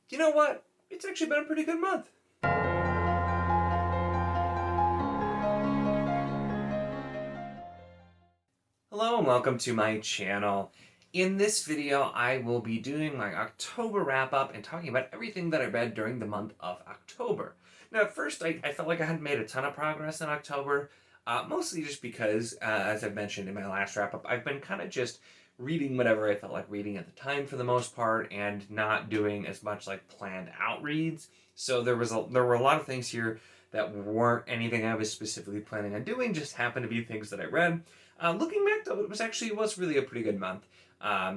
you know what? It's actually been a pretty good month. Hello and welcome to my channel. In this video, I will be doing my October wrap-up and talking about everything that I read during the month of October. Now, at first, I felt like I hadn't made a ton of progress in October, mostly just because, as I've mentioned in my last wrap-up, I've been kind of just reading whatever I felt like reading at the time for the most part and not doing as much like planned out reads. So there were a lot of things here that weren't anything I was specifically planning on doing, just happened to be things that I read. Looking back though, it was really a pretty good month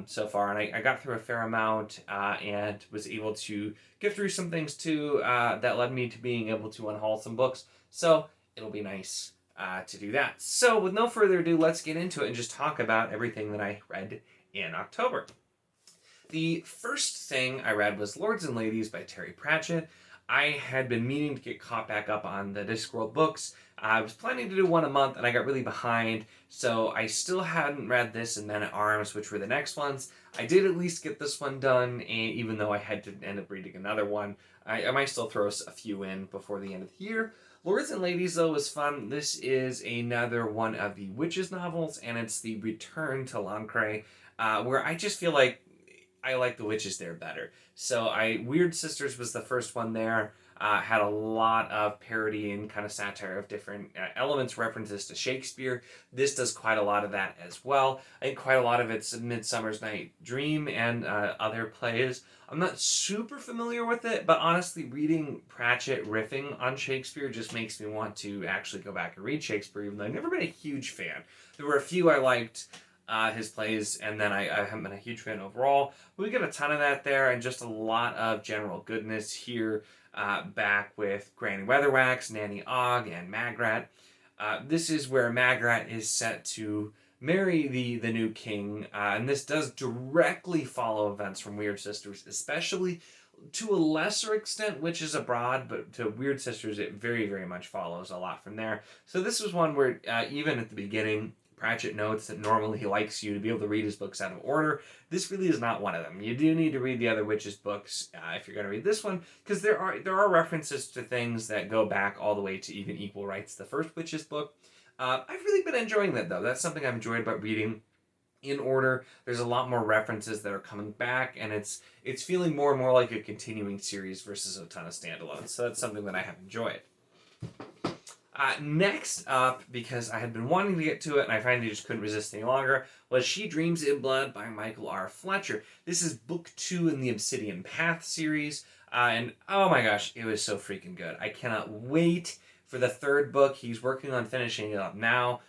so far, and I got through a fair amount and was able to get through some things too that led me to being able to unhaul some books. So it'll be nice to do that. So with no further ado, let's get into it and just talk about everything that I read in October. The first thing I read was Lords and Ladies by Terry Pratchett. I had been meaning to get caught back up on the Discworld books. I was planning to do one a month and I got really behind, so I still hadn't read this and Men at Arms, which were the next ones. I did at least get this one done, and even though I had to end up reading another one, I might still throw a few in before the end of the year. Lords and Ladies, though, was fun. This is another one of the Witches novels, and it's the Return to Lancre, where I just feel like I like the Witches there better. So Weird Sisters was the first one there. Had a lot of parody and kind of satire of different elements, references to Shakespeare. This does quite a lot of that as well. I think quite a lot of it's Midsummer's Night Dream and other plays. I'm not super familiar with it, but honestly, reading Pratchett riffing on Shakespeare just makes me want to actually go back and read Shakespeare, even though I've never been a huge fan. There were a few I liked, his plays, and then I haven't been a huge fan overall. But we get a ton of that there, and just a lot of general goodness here, back with Granny Weatherwax, Nanny Ogg, and Magrat. This is where Magrat is set to marry the new king, and this does directly follow events from Weird Sisters, especially to a lesser extent Witches Abroad, but to Weird Sisters it very, very much follows a lot from there. So this was one where even at the beginning, Pratchett notes that normally he likes you to be able to read his books out of order. This really is not one of them. You do need to read the other Witches books if you're going to read this one, because there are references to things that go back all the way to even Equal Rights, the first Witches book. I've really been enjoying that, though. That's something I've enjoyed about reading in order. There's a lot more references that are coming back, and it's feeling more and more like a continuing series versus a ton of standalones. So that's something that I have enjoyed. Next up, because I had been wanting to get to it and I finally just couldn't resist any longer, was She Dreams in Blood by Michael R. Fletcher. This is book 2 in the Obsidian Path series, and oh my gosh, it was so freaking good. I cannot wait for the third book. He's working on finishing it up now,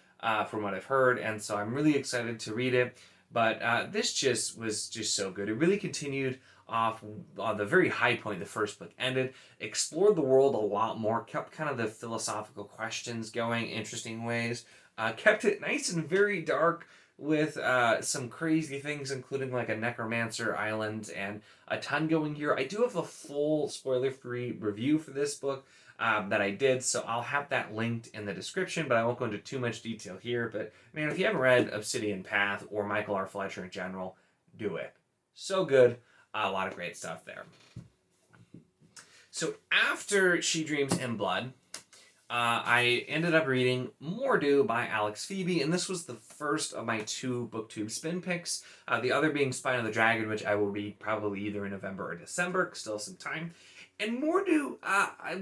from what I've heard, and so I'm really excited to read it. But this just was just so good. It really continued off on the very high point the first book ended, explored the world a lot more, kept kind of the philosophical questions going, interesting ways, kept it nice and very dark with some crazy things, including like a necromancer island and a ton going here. I do have a full spoiler-free review for this book that I did, so I'll have that linked in the description, but I won't go into too much detail here. But man, if you haven't read Obsidian Path or Michael R. Fletcher in general, do it. So good. A lot of great stuff there. So after She Dreams in Blood, I ended up reading Mordew by Alex Phoebe, and this was the first of my 2 BookTube spin picks, the other being Spine of the Dragon, which I will read probably either in November or December, still some time. And Mordew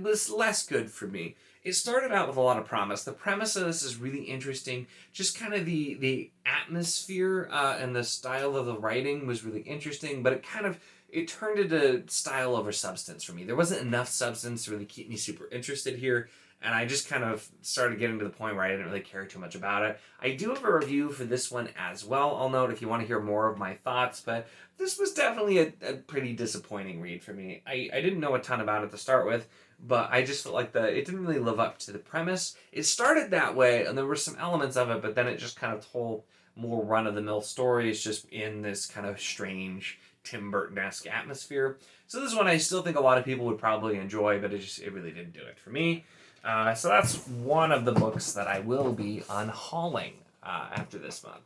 was less good for me. It started out with a lot of promise. The premise of this is really interesting. Just kind of the atmosphere and the style of the writing was really interesting, but it turned into style over substance for me. There wasn't enough substance to really keep me super interested here, and I just kind of started getting to the point where I didn't really care too much about it. I do have a review for this one as well, I'll note, if you want to hear more of my thoughts, but this was definitely a pretty disappointing read for me. I didn't know a ton about it to start with, but I just felt like it didn't really live up to the premise. It started that way, and there were some elements of it, but then it just kind of told more run-of-the-mill stories just in this kind of strange Tim Burton-esque atmosphere. So this one I still think a lot of people would probably enjoy, but it really didn't do it for me. So that's one of the books that I will be unhauling after this month.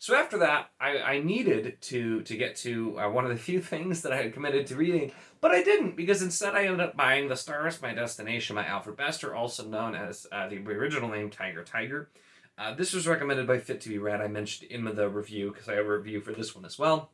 So after that, I needed to get to one of the few things that I had committed to reading, but I didn't, because instead I ended up buying The Stars, My Destination by Alfred Bester, also known as the original name Tiger Tiger. This was recommended by Fit to Be Read. I mentioned in the review because I have a review for this one as well.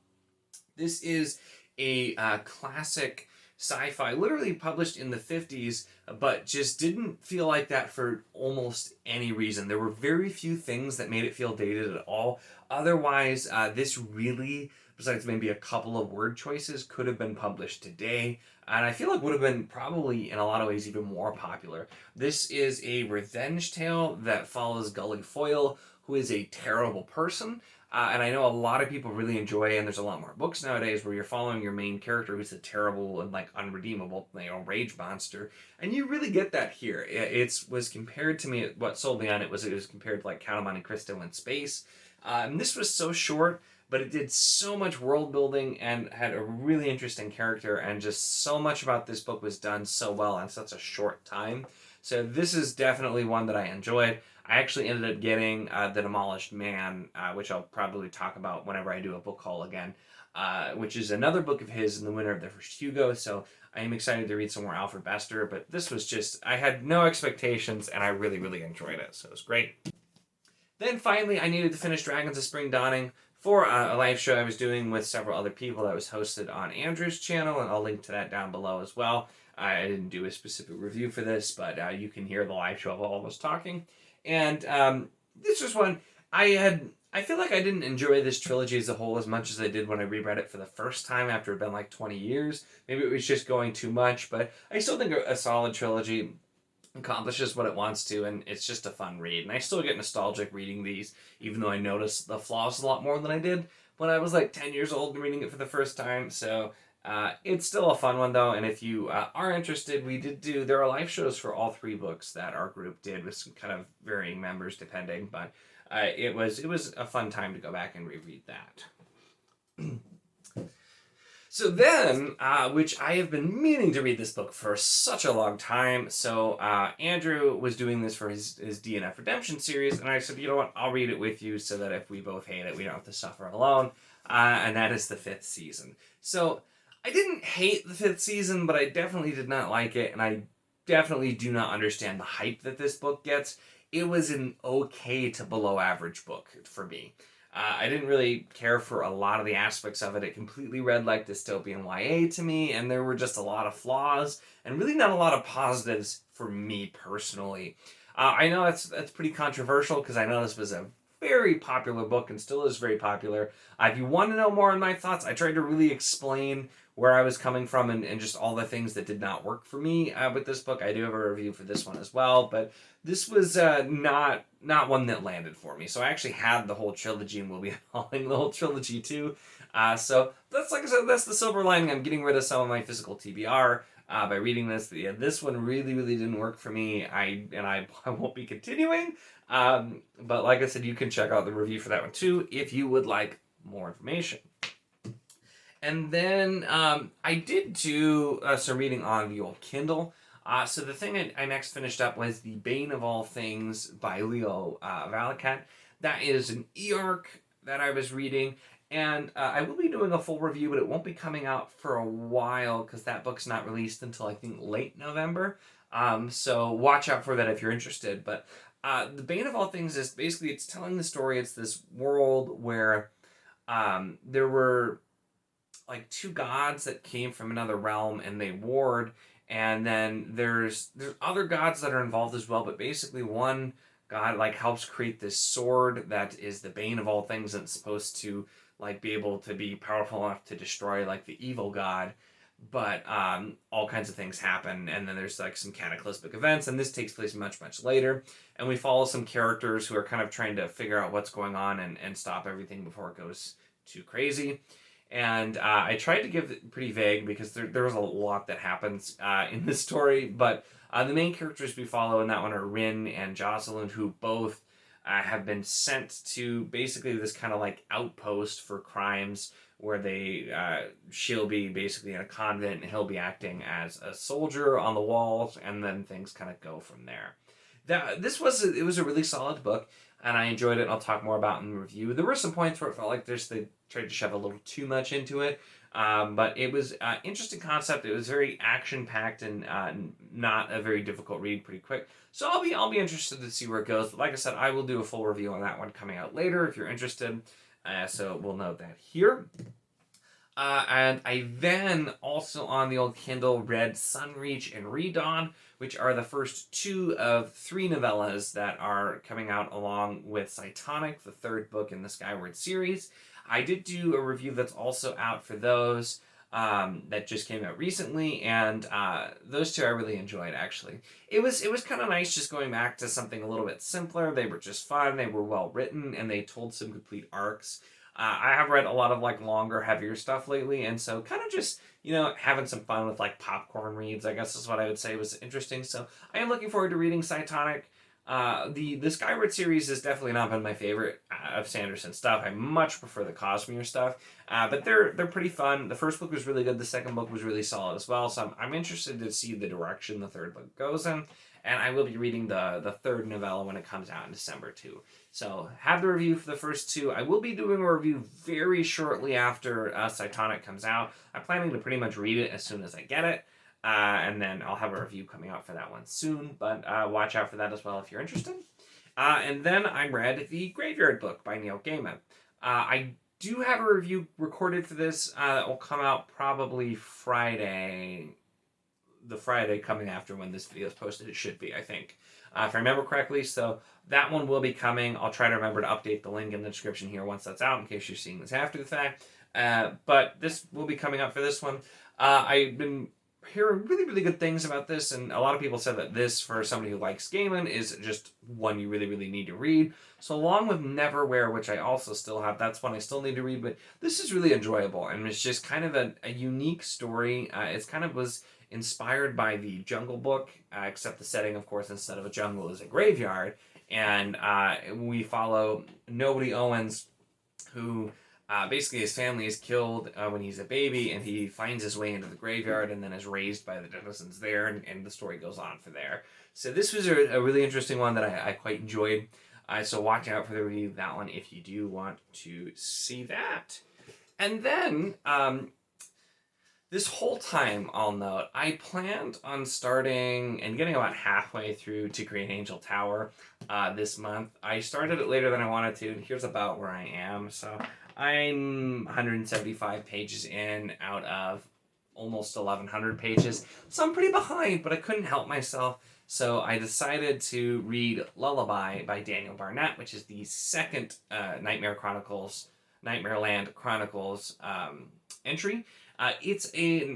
This is a classic sci-fi, literally published in the 50s, but just didn't feel like that for almost any reason. There were very few things that made it feel dated at all. Otherwise, this really, besides maybe a couple of word choices, could have been published today, and I feel like would have been probably in a lot of ways even more popular. This is a revenge tale that follows Gully Foyle, who is a terrible person. And I know a lot of people really enjoy, and there's a lot more books nowadays where you're following your main character who's a terrible and like unredeemable, rage monster, and you really get that here. It was compared to me. What sold me on it was compared to like Count of Monte Cristo in space. And this was so short, but it did so much world building and had a really interesting character, and just so much about this book was done so well in such a short time. So this is definitely one that I enjoyed. I actually ended up getting The Demolished Man, which I'll probably talk about whenever I do a book haul again, which is another book of his and the winner of the first Hugo. So I am excited to read some more Alfred Bester, but this was just, I had no expectations, and I really, really enjoyed it. So it was great. Then finally, I needed to finish Dragons of Spring Dawning for a live show I was doing with several other people that was hosted on Andrew's channel, and I'll link to that down below as well. I didn't do a specific review for this, but you can hear the live show of all of us talking. And this was one I feel like I didn't enjoy this trilogy as a whole as much as I did when I reread it for the first time after it had been like 20 years. Maybe it was just going too much, but I still think a solid trilogy accomplishes what it wants to, and it's just a fun read. And I still get nostalgic reading these, even though I notice the flaws a lot more than I did when I was like 10 years old and reading it for the first time. So it's still a fun one though, and if you are interested, there are live shows for all three books that our group did with some kind of varying members depending, but it was a fun time to go back and reread that. So then, which I have been meaning to read this book for such a long time, so Andrew was doing this for his DNF Redemption series, and I said, you know what, I'll read it with you so that if we both hate it, we don't have to suffer alone, and that is the 5th season. So I didn't hate the 5th season, but I definitely did not like it, and I definitely do not understand the hype that this book gets. It was an okay to below average book for me. I didn't really care for a lot of the aspects of it. It completely read like dystopian YA to me, and there were just a lot of flaws, and really not a lot of positives for me personally. I know that's pretty controversial, because I know this was a very popular book and still is very popular. If you want to know more on my thoughts, I tried to really explain where I was coming from and just all the things that did not work for me with this book. I do have a review for this one as well, but this was not one that landed for me. So I actually had the whole trilogy, and will be hauling the whole trilogy too. So that's, like I said, that's the silver lining. I'm getting rid of some of my physical TBR by reading this. But yeah, this one really, really didn't work for me. I won't be continuing. But like I said, you can check out the review for that one too if you would like more information. And then I did do some reading on the old Kindle. So the thing I next finished up was The Bane of All Things by Leo Valicat. That is an e-arc that I was reading. And I will be doing a full review, but it won't be coming out for a while because that book's not released until I think late November. So watch out for that if you're interested. But The Bane of All Things is basically, it's telling the story. It's this world where there were like two gods that came from another realm and they warred, and then there's other gods that are involved as well, but basically one god like helps create this sword that is the bane of all things, and it's supposed to like be able to be powerful enough to destroy like the evil god. But all kinds of things happen, and then there's like some cataclysmic events, and this takes place much later, and we follow some characters who are kind of trying to figure out what's going on and stop everything before it goes too crazy. And I tried to give it pretty vague because there was a lot that happens in this story, but the main characters we follow in that one are Rin and Jocelyn, who both have been sent to basically this kind of like outpost for crimes where she'll be basically in a convent and he'll be acting as a soldier on the walls, and then things kind of go from there. It was a really solid book. and I enjoyed it, and I'll talk more about it in the review. There were some points where it felt like they tried to shove a little too much into it, but it was an interesting concept. It was very action-packed and not a very difficult read, pretty quick. So I'll be interested to see where it goes. But like I said, I will do a full review on that one coming out later if you're interested. So we'll note that here. And I then also on the old Kindle read Sunreach and ReDawn, which are the first 2 of 3 novellas that are coming out along with Cytonic, the 3rd book in the Skyward series. I did do a review that's also out for those that just came out recently, and those 2 I really enjoyed, actually. It was kind of nice just going back to something a little bit simpler. They were just fun, they were well written, and they told some complete arcs. I have read a lot of like longer, heavier stuff lately, and so kind of just, having some fun with like popcorn reads, I guess is what I would say was interesting. So I am looking forward to reading Cytonic. The Skyward series has definitely not been my favorite of Sanderson's stuff. I much prefer the Cosmere stuff, but they're pretty fun. The first book was really good. The second book was really solid as well. So I'm interested to see the direction the 3rd book goes in. And I will be reading the 3rd novella when it comes out in December too. So have the review for the first 2. I will be doing a review very shortly after Cytonic comes out. I'm planning to pretty much read it as soon as I get it. And then I'll have a review coming out for that one soon. But watch out for that as well if you're interested. And then I read The Graveyard Book by Neil Gaiman. I do have a review recorded for this that will come out probably Friday. The Friday coming after when this video is posted, it should be, I think. If I remember correctly, so that one will be coming. I'll try to remember to update the link in the description here once that's out, in case you're seeing this after the fact. But this will be coming up for this one. I've been hearing really, really good things about this, and a lot of people said that this, for somebody who likes Gaiman, is just one you really, really need to read. So along with Neverwhere, which I also still have, that's one I still need to read, but this is really enjoyable, and it's just kind of a unique story. It's kind of was inspired by the Jungle Book, except the setting, of course, instead of a jungle is a graveyard. And we follow Nobody Owens, who basically his family is killed when he's a baby, and he finds his way into the graveyard and then is raised by the denizens there, and the story goes on from there. So this was a really interesting one that I quite enjoyed. So watch out for the review of that one if you do want to see that. And then this whole time, I'll note, I planned on starting and getting about halfway through To Green Angel Tower this month. I started it later than I wanted to, and here's about where I am. So I'm 175 pages in out of almost 1,100 pages. So I'm pretty behind, but I couldn't help myself. So I decided to read Lullaby by Daniel Barnett, which is the second Nightmare Land Chronicles entry. It's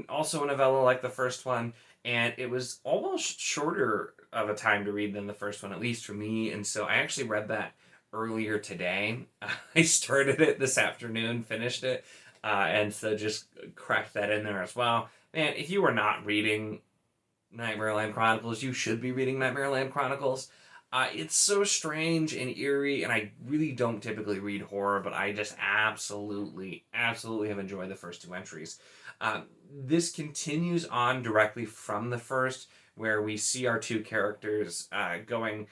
also a novella like the first one, and it was almost shorter of a time to read than the first one, at least for me, and so I actually read that earlier today. I started it this afternoon, finished it, and so just cracked that in there as well. Man, if you are not reading Nightmare Land Chronicles, you should be reading Nightmare Land Chronicles. It's so strange and eerie, and I really don't typically read horror, but I just absolutely have enjoyed the first 2 entries. This continues on directly from the first, where we see our 2 characters going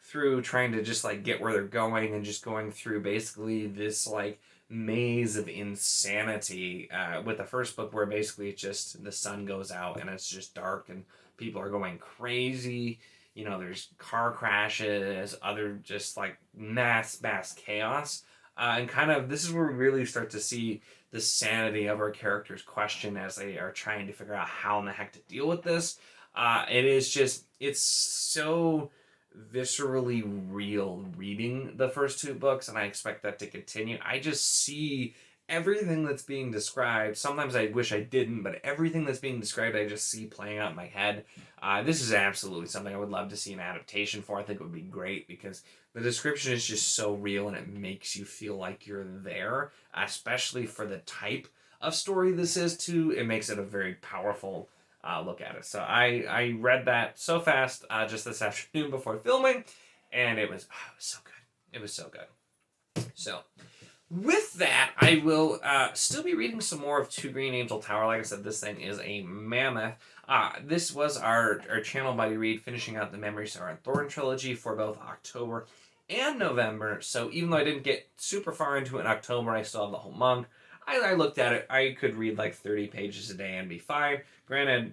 through trying to just like get where they're going, and just going through basically this like maze of insanity with the first book, where basically it's just the sun goes out and it's just dark and people are going crazy. There's car crashes, other just like mass chaos. And kind of, this is where we really start to see the sanity of our characters question as they are trying to figure out how in the heck to deal with this. It's so viscerally real reading the first 2 books, and I expect that to continue. I just see everything that's being described. Sometimes I wish I didn't, but everything that's being described I just see playing out in my head. This is absolutely something I would love to see an adaptation for. I think it would be great because the description is just so real, and it makes you feel like you're there, especially for the type of story this is too. It makes it a very powerful look at it. So I read that so fast just this afternoon before filming, and it was so good. It was so good. So with that, I will still be reading some more of To Green Angel Tower. Like I said, this thing is a mammoth. This was our channel buddy read, finishing out the Memory Star and Thorn trilogy for both October and November. So even though I didn't get super far into it in October, I still have the whole month. I looked at it. I could read like 30 pages a day and be fine. Granted,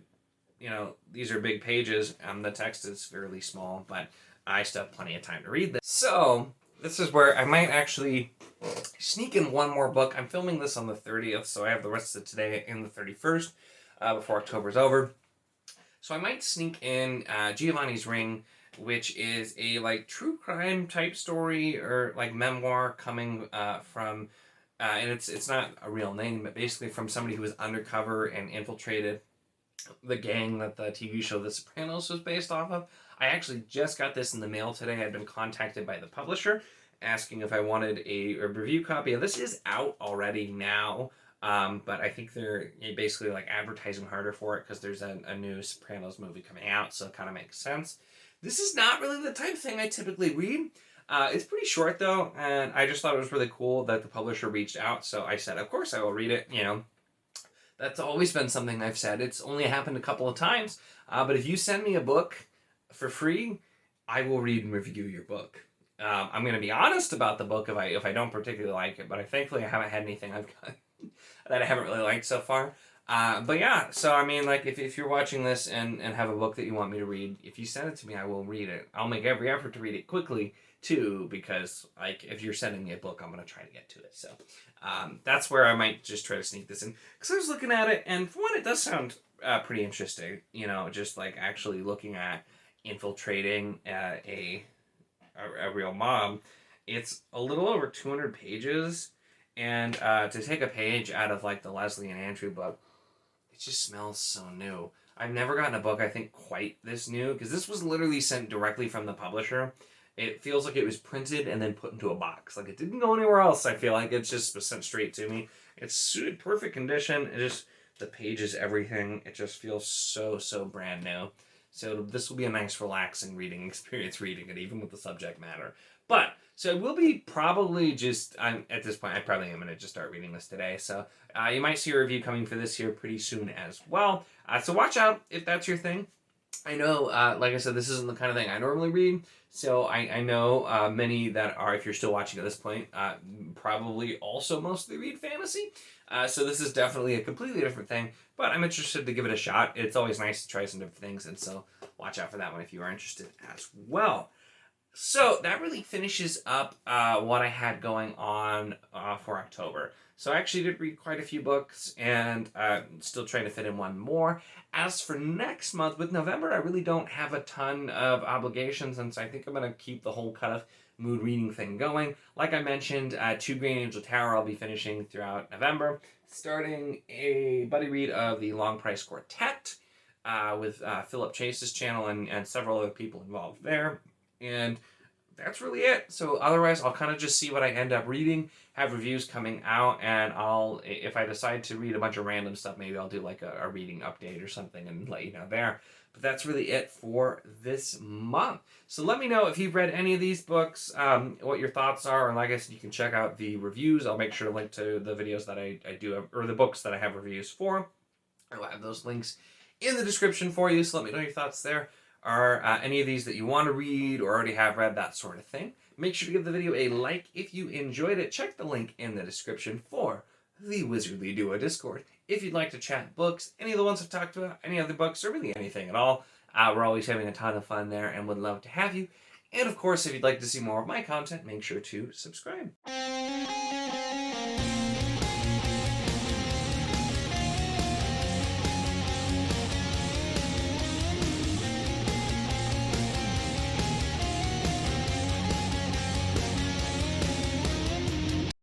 you know, these are big pages. The text is fairly small, but I still have plenty of time to read this. So this is where I might actually sneak in one more book. I'm filming this on the 30th, so I have the rest of today and the 31st before October's over. So I might sneak in Giovanni's Ring, which is a like true crime type story or like memoir coming from, and it's not a real name, but basically from somebody who was undercover and infiltrated the gang that the TV show The Sopranos was based off of. I actually just got this in the mail today. I'd been contacted by the publisher asking if I wanted a review copy. And this is out already now, but I think they're basically like advertising harder for it because there's a new Sopranos movie coming out, so it kind of makes sense. This is not really the type of thing I typically read. It's pretty short though, and I just thought it was really cool that the publisher reached out, so I said, of course I will read it, you know. That's always been something I've said. It's only happened a couple of times, but if you send me a book for free, I will read and review your book. I'm going to be honest about the book if I don't particularly like it, but thankfully I haven't had anything I've got that I haven't really liked so far. But yeah, so I mean, like if you're watching this and have a book that you want me to read, if you send it to me, I will read it. I'll make every effort to read it quickly too, because like if you're sending me a book, I'm going to try to get to it. So that's where I might just try to sneak this in, because I was looking at it, and for one, it does sound pretty interesting. You know, just like actually looking at infiltrating a real mob. It's a little over 200 pages, and to take a page out of like the Leslie and Andrew book, it just smells so new. I've never gotten a book I think quite this new, because this was literally sent directly from the publisher. It feels like it was printed and then put into a box. Like it didn't go anywhere else. I feel like it's just sent straight to me. It's in perfect condition. It just, the pages, everything. It just feels so brand new. So this will be a nice relaxing reading experience reading it, even with the subject matter. But, so it will be probably just, at this point, I probably am going to just start reading this today. So you might see a review coming for this here pretty soon as well. So watch out if that's your thing. I know, like I said, this isn't the kind of thing I normally read, so I know many that are, if you're still watching at this point, probably also mostly read fantasy. So this is definitely a completely different thing, but I'm interested to give it a shot. It's always nice to try some different things, and so watch out for that one if you are interested as well. So that really finishes up what I had going on for October. So I actually did read quite a few books, and still trying to fit in one more. As for next month, with November, I really don't have a ton of obligations, and so I think I'm going to keep the whole kind of mood reading thing going. Like I mentioned, 2 Green Angel Tower I'll be finishing throughout November, starting a buddy read of the Long Price Quartet with Philip Chase's channel and several other people involved there. And that's really it. So otherwise, I'll kind of just see what I end up reading, have reviews coming out, and I'll, if I decide to read a bunch of random stuff, maybe I'll do like a reading update or something and let you know there. But that's really it for this month. So let me know if you've read any of these books, what your thoughts are, and like I said, you can check out the reviews. I'll make sure to link to the videos that I do have, or the books that I have reviews for. I'll have those links in the description for you, so let me know your thoughts there. Are any of these that you want to read or already have read, that sort of thing. Make sure to give the video a like if you enjoyed it. Check the link in the description for the Wizardly Duo Discord. If you'd like to chat books, any of the ones I've talked about, any other books, or really anything at all, we're always having a ton of fun there and would love to have you. And of course, if you'd like to see more of my content, make sure to subscribe.